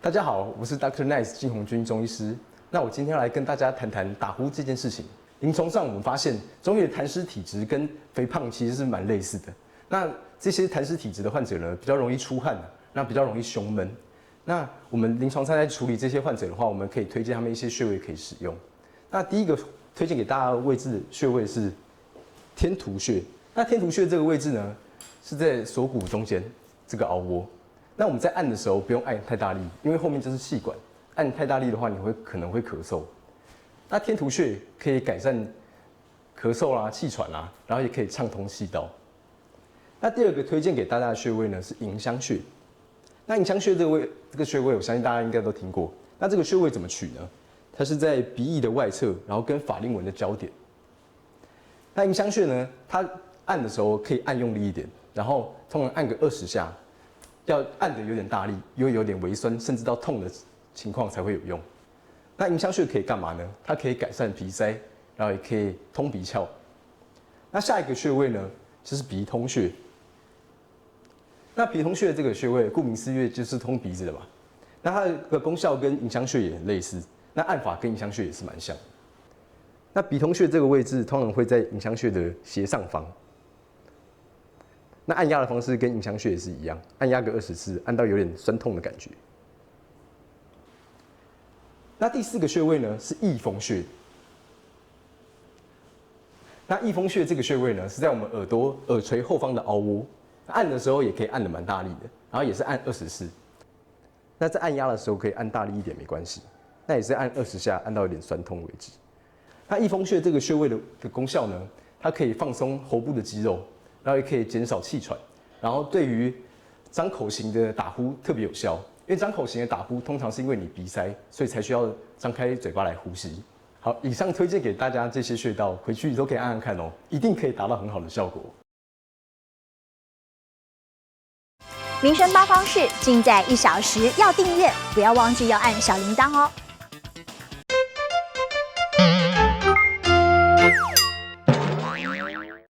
大家好，我是 Dr. Nice 靳红军中医师。那我今天来跟大家谈谈打呼这件事情。临床上我们发现，中医的痰湿体质跟肥胖其实是蛮类似的。那这些痰湿体质的患者呢，比较容易出汗，那比较容易胸闷。那我们临床上在处理这些患者的话，我们可以推荐他们一些穴位可以使用。那第一个推荐给大家的位置穴位是天突穴。那天突穴这个位置呢，是在锁骨中间这个凹窝。那我们在按的时候不用按太大力，因为后面就是气管，按太大力的话，你可能会咳嗽。那天突穴可以改善咳嗽啦、气喘啦，然后也可以畅通气道。那第二个推荐给大家的穴位呢是迎香穴。那迎香穴这个穴位，我相信大家应该都听过。那这个穴位怎么取呢？它是在鼻翼的外侧，然后跟法令纹的交点。那迎香穴呢，它按的时候可以按用力一点，然后通常按个20下。要按的有点大力，又有点微酸，甚至到痛的情况才会有用。那迎香穴可以干嘛呢？它可以改善鼻塞，然后也可以通鼻窍。那下一个穴位呢，就是鼻通穴。那鼻通穴这个穴位，顾名思义就是通鼻子的嘛。那它的功效跟迎香穴也很类似，那按法跟迎香穴也是蛮像。那鼻通穴这个位置通常会在迎香穴的斜上方。那按压的方式跟迎香穴也是一样，按压个20次，按到有点酸痛的感觉。那第4个穴位呢是翳风穴。那翳风穴这个穴位呢是在我们耳垂后方的凹窝，按的时候也可以按得蛮大力的，然后也是按20次。那在按压的时候可以按大力一点没关系，那也是按20下，按到有点酸痛为止。那翳风穴这个穴位的功效呢，它可以放松喉部的肌肉。然后也可以减少气喘，然后对于张口型的打呼特别有效。因为张口型的打呼通常是因为你鼻塞，所以才需要张开嘴巴来呼吸。好，以上推荐给大家这些穴道，回去都可以按按看哦，一定可以达到很好的效果。民生八方事尽在1小时，要订阅，不要忘记要按小铃铛哦。